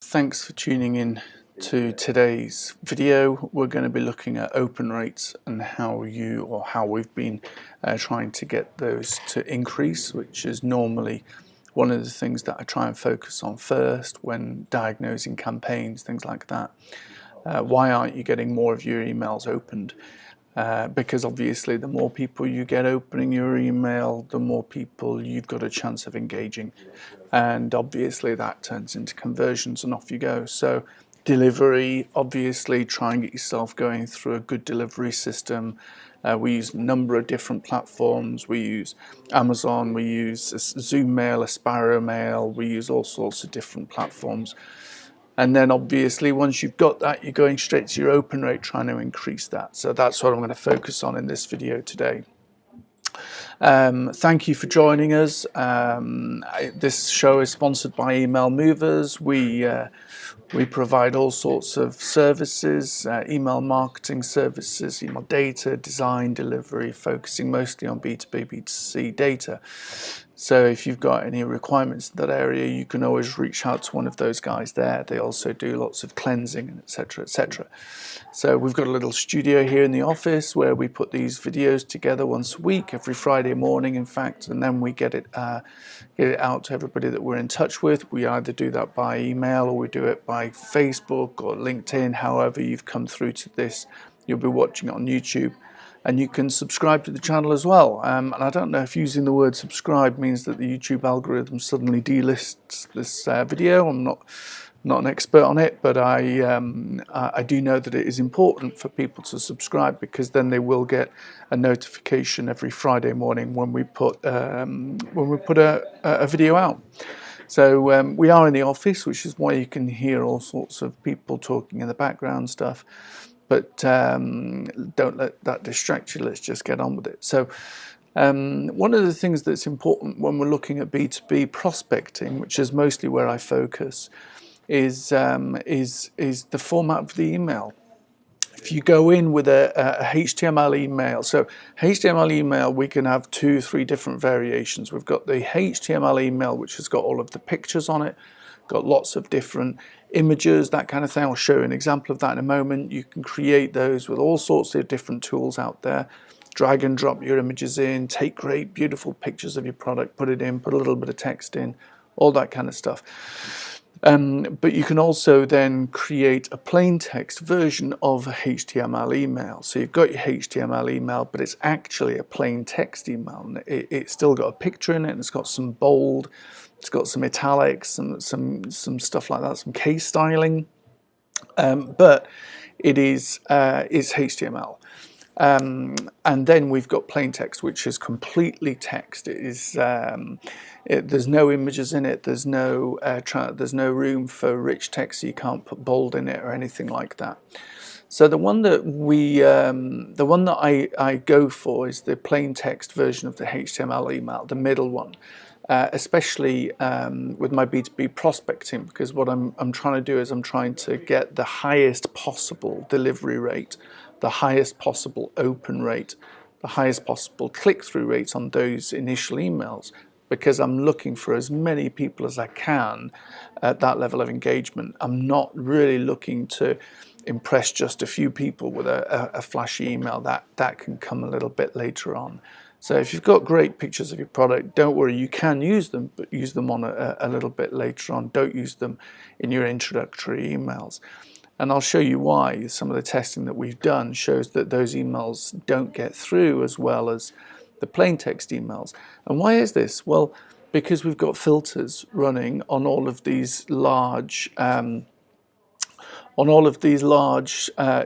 Thanks for tuning in to today's video. We're going to be looking at open rates and how we've been trying to get those to increase, which is normally one of the things that I try and focus on first when diagnosing campaigns, things like that. Why aren't you getting more of your emails opened? Because obviously the more people you get opening your email, the more people you've got a chance of engaging, and obviously that turns into conversions and off you go. So delivery, obviously try and get yourself going through a good delivery system. We use a number of different platforms. We use Amazon, we use Zoom Mail, Aspiro Mail, we use all sorts of different platforms. And then obviously once you've got that, you're going straight to your open rate, trying to increase that. So that's what I'm going to focus on in this video today. Thank you for joining us. This show is sponsored by Email Movers. We provide all sorts of services, email marketing services, email data, design, delivery, focusing mostly on B2B, B2C data. So if you've got any requirements in that area, you can always reach out to one of those guys there. They also do lots of cleansing, and etc., etc. So we've got a little studio here in the office where we put these videos together once a week, every Friday morning, in fact, and then we get it out to everybody that we're in touch with. We either do that by email or we do it by Facebook or LinkedIn. However you've come through to this, you'll be watching it on YouTube. And you can subscribe to the channel as well. And I don't know if using the word subscribe means that the YouTube algorithm suddenly delists this video. I'm not an expert on it, but I do know that it is important for people to subscribe, because then they will get a notification every Friday morning when we put a video out. So we are in the office, which is why you can hear all sorts of people talking in the background stuff. But don't let that distract you. Let's just get on with it. So one of the things that's important when we're looking at B2B prospecting, which is mostly where I focus, is the format of the email. If you go in with a HTML email, so HTML email, we can have 2-3 different variations. We've got the HTML email, which has got all of the pictures on it, got lots of different images, that kind of thing. I'll show you an example of that in a moment. You can create those with all sorts of different tools out there. Drag and drop your images in, take great, beautiful pictures of your product, put it in, put a little bit of text in, all that kind of stuff. But you can also then create a plain text version of a HTML email. So you've got your HTML email, but it's actually a plain text email. And it's still got a picture in it, and it's got some bold, it's got some italics and some stuff like that, some case styling. But it's HTML. And then we've got plain text, which is completely text. It is there's no images in it. There's no room for rich text. So you can't put bold in it or anything like that. So the one that I go for is the plain text version of the HTML email, the middle one. Especially with my B2B prospecting, because what I'm trying to do is I'm trying to get the highest possible delivery rate, the highest possible open rate, the highest possible click-through rate on those initial emails, because I'm looking for as many people as I can at that level of engagement. I'm not really looking to impress just a few people with a flashy email. That can come a little bit later on. So if you've got great pictures of your product, don't worry, you can use them, but use them on a little bit later on. Don't use them in your introductory emails. And I'll show you why. Some of the testing that we've done shows that those emails don't get through as well as the plain text emails. And why is this? Well, because we've got filters running on all of these large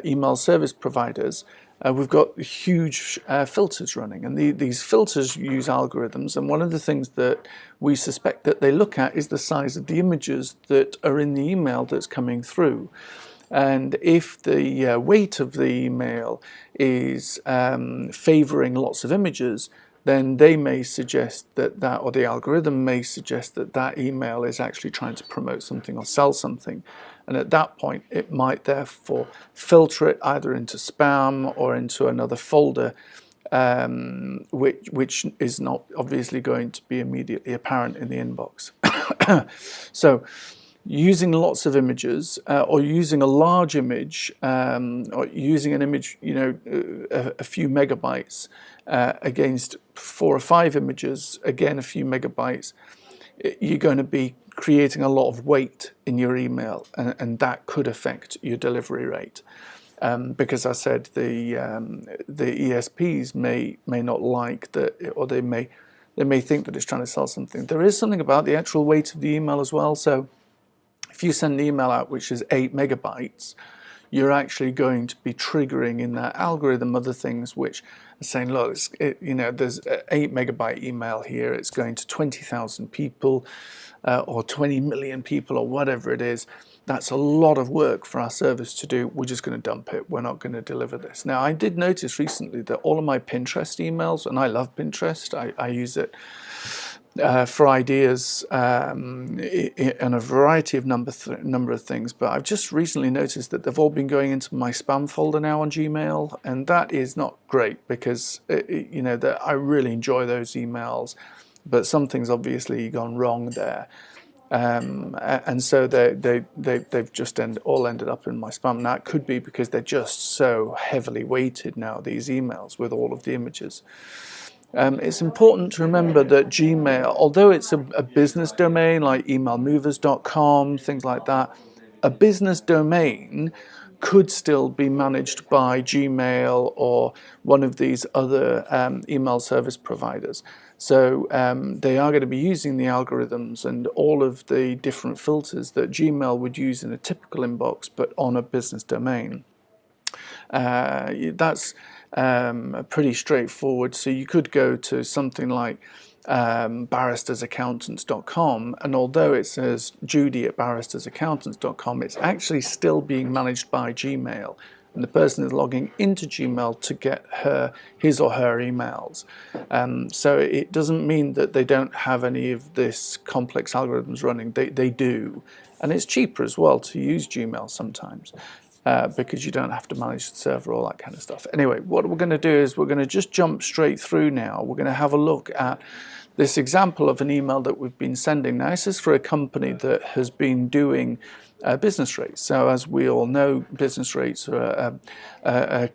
email service providers. We've got huge filters running, and these filters use algorithms, and one of the things that we suspect that they look at is the size of the images that are in the email that's coming through. And if the weight of the email is favoring lots of images, then they may suggest that or the algorithm may suggest that email is actually trying to promote something or sell something. And at that point, it might therefore filter it either into spam or into another folder, which is not obviously going to be immediately apparent in the inbox. So using lots of images, or using a large image, or using an image, a few megabytes against 4 or 5 images, again a few megabytes, you're going to be creating a lot of weight in your email, and that could affect your delivery rate. Because I said the ESPs may not like that, or they may think that it's trying to sell something. There is something about the actual weight of the email as well. So if you send an email out which is 8 megabytes, you're actually going to be triggering in that algorithm other things which are saying, look, there's an 8 megabyte email here, it's going to 20,000 people or 20 million people or whatever it is. That's a lot of work for our service to do. We're just going to dump it. We're not going to deliver this. Now, I did notice recently that all of my Pinterest emails, and I love Pinterest, I use it for ideas and a variety of number of things, but I've just recently noticed that they've all been going into my spam folder now on Gmail, and that is not great because that I really enjoy those emails, but something's obviously gone wrong there. And so they've just all ended up in my spam. Now it could be because they're just so heavily weighted now, these emails with all of the images. It's important to remember that Gmail, although it's a business domain like emailmovers.com, things like that, a business domain could still be managed by Gmail or one of these other email service providers. So they are going to be using the algorithms and all of the different filters that Gmail would use in a typical inbox, but on a business domain. That's pretty straightforward. So you could go to something like barristersaccountants.com, and although it says Judy at barristersaccountants.com, it's actually still being managed by Gmail, and the person is logging into Gmail to get his or her emails. So it doesn't mean that they don't have any of this complex algorithms running. They do, and it's cheaper as well to use Gmail sometimes. Because you don't have to manage the server, all that kind of stuff. Anyway, what we're going to do is we're going to just jump straight through now. We're going to have a look at this example of an email that we've been sending. Now, this is for a company that has been doing business rates. So as we all know, business rates are a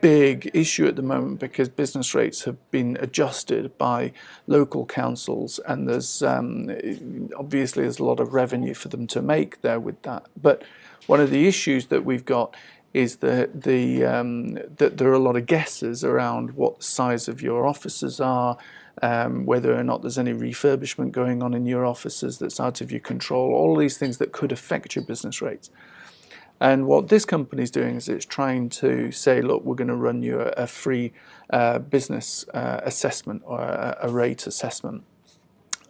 big issue at the moment because business rates have been adjusted by local councils, and there's obviously there's a lot of revenue for them to make there with that. But one of the issues that we've got is that there are a lot of guesses around what the size of your offices are, whether or not there's any refurbishment going on in your offices that's out of your control, all these things that could affect your business rates. And what this company is doing is it's trying to say, look, we're going to run you a free business assessment or a rate assessment.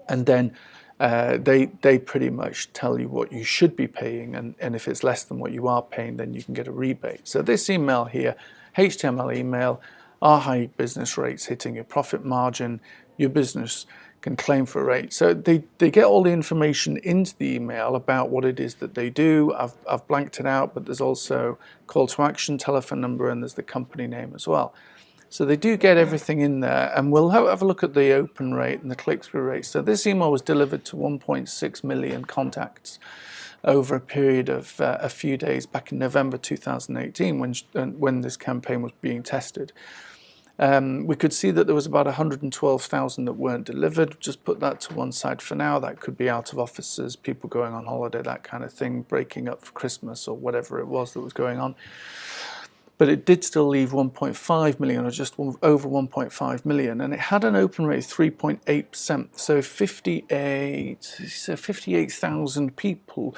And then they pretty much tell you what you should be paying, and if it's less than what you are paying, then you can get a rebate. So this email here, HTML email, are high business rates hitting your profit margin? Your business can claim for a rate. So they get all the information into the email about what it is that they do. I've blanked it out, but there's also call to action, telephone number, and there's the company name as well. So they do get everything in there, and we'll have a look at the open rate and the click-through rate. So this email was delivered to 1.6 million contacts over a period of a few days back in November 2018 when this campaign was being tested. We could see that there was about 112,000 that weren't delivered. Just put that to one side for now. That could be out of offices, people going on holiday, that kind of thing, breaking up for Christmas or whatever it was that was going on. But it did still leave 1.5 million, or just over 1.5 million, and it had an open rate of 3.8%. So 58,000 people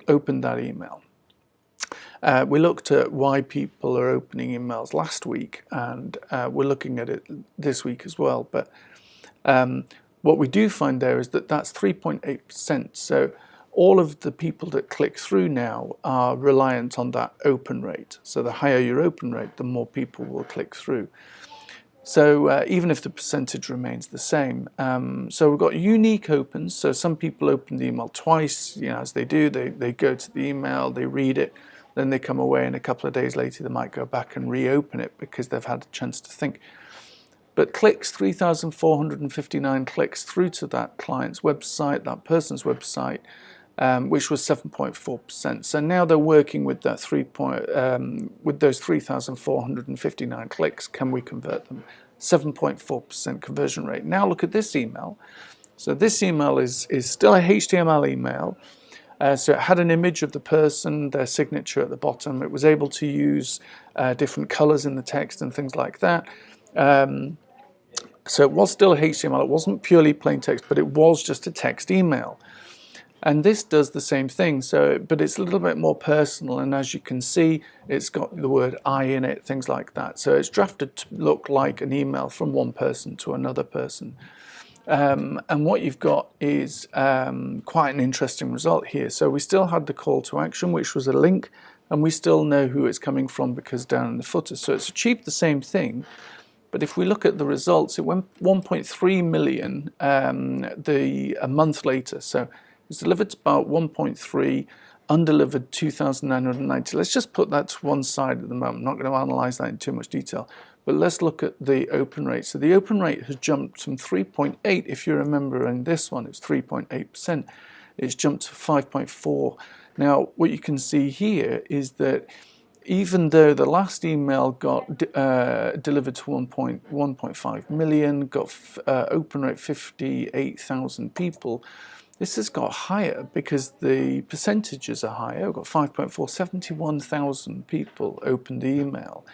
opened that email. We looked at why people are opening emails last week, and we're looking at it this week as well. But what we do find there is that that's 3.8%. So all of the people that click through now are reliant on that open rate. So the higher your open rate, the more people will click through. So even if the percentage remains the same. So we've got unique opens. So some people open the email twice, as they do. They go to the email, they read it, then they come away, and a couple of days later they might go back and reopen it because they've had a chance to think. But clicks, 3,459 clicks through to that client's website, that person's website, which was 7.4%. So now they're working with that with those 3,459 clicks. Can we convert them? 7.4% conversion rate. Now look at this email. So this email is still a HTML email. So it had an image of the person, their signature at the bottom. It was able to use different colors in the text and things like that. So it was still HTML. It wasn't purely plain text, but it was just a text email. And this does the same thing, but it's a little bit more personal, and as you can see, it's got the word I in it, things like that. So it's drafted to look like an email from one person to another person. And what you've got is quite an interesting result here. So we still had the call to action, which was a link, and we still know who it's coming from because down in the footer. So it's achieved the same thing. But if we look at the results, it went 1.3 million a month later. So it's delivered about 1.3, undelivered 2,990. Let's just put that to one side at the moment. I'm not going to analyze that in too much detail. But let's look at the open rate. So the open rate has jumped from 3.8, if you remember in this one, it's 3.8%. It's jumped to 5.4. Now, what you can see here is that even though the last email got delivered to 1.5 million, got open rate 58,000 people, this has got higher because the percentages are higher. We've got 5.4, 71,000 people opened the email.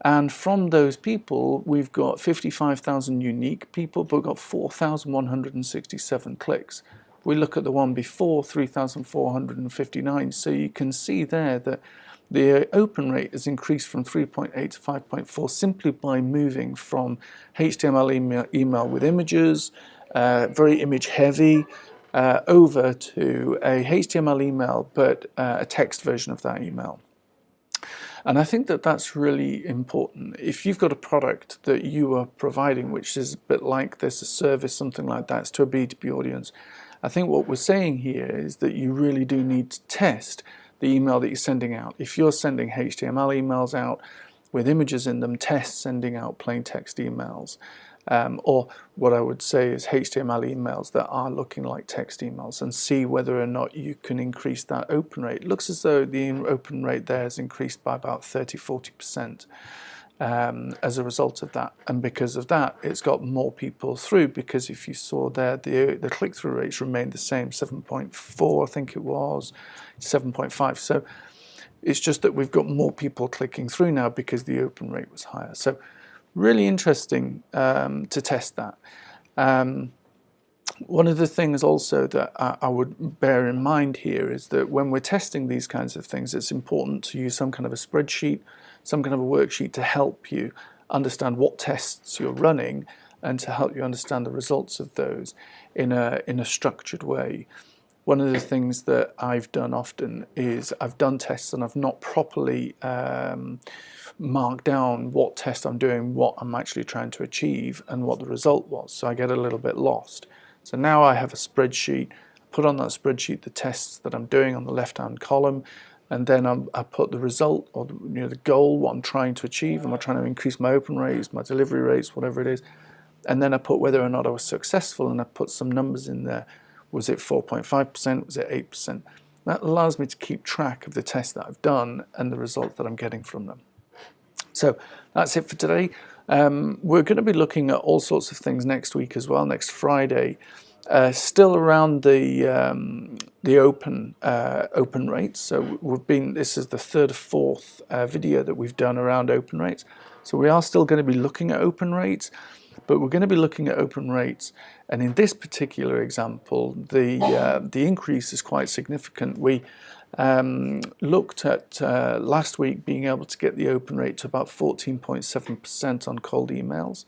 And from those people, we've got 55,000 unique people, but we've got 4,167 clicks. We look at the one before, 3,459. So you can see there that the open rate has increased from 3.8 to 5.4 simply by moving from HTML email with images, very image heavy, over to a HTML email, but a text version of that email. And I think that that's really important. If you've got a product that you are providing, which is a bit like this, a service, something like that, it's to a B2B audience, I think what we're saying here is that you really do need to test the email that you're sending out. If you're sending HTML emails out with images in them, test sending out plain text emails. Or what I would say is HTML emails that are looking like text emails, and see whether or not you can increase that open rate. It looks as though the open rate there has increased by about 30–40% as a result of that. And because of that, it's got more people through, because if you saw there, the click-through rates remained the same, 7.4 I think it was, 7.5. So it's just that we've got more people clicking through now because the open rate was higher. So really interesting to test that. One of the things also that I would bear in mind here is that when we're testing these kinds of things, it's important to use some kind of a spreadsheet, some kind of a worksheet to help you understand what tests you're running and to help you understand the results of those in a structured way. One of the things that I've done often is I've done tests and I've not properly marked down what test I'm doing, what I'm actually trying to achieve, and what the result was. So I get a little bit lost. So now I have a spreadsheet, put on that spreadsheet the tests that I'm doing on the left-hand column, and then I put the result, or the goal, what I'm trying to achieve. Am I trying to increase my open rates, my delivery rates, whatever it is? And then I put whether or not I was successful, and I put some numbers in there. Was it 4.5%? Was it 8%? That allows me to keep track of the tests that I've done and the results that I'm getting from them. So that's it for today. We're going to be looking at all sorts of things next week as well, next Friday. Still around the open rates. So this is the third or fourth video that we've done around open rates. So we are still going to be looking at open rates, but we're going to be looking at open rates, and in this particular example, the increase is quite significant. We looked at last week being able to get the open rate to about 14.7% on cold emails.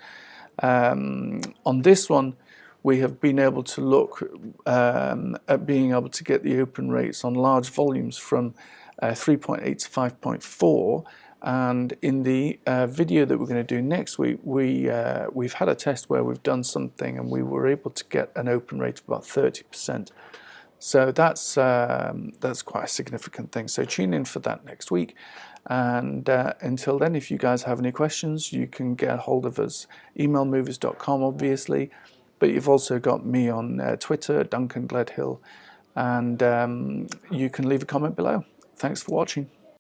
On this one, we have been able to look at being able to get the open rates on large volumes from 3.8 to 5.4. And in the video that we're going to do next week, we've had a test where we've done something and we were able to get an open rate of about 30%. So that's quite a significant thing. So tune in for that next week. And until then, if you guys have any questions, you can get hold of us, emailmovers.com obviously, but you've also got me on Twitter, Duncan Gledhill, and you can leave a comment below. Thanks for watching.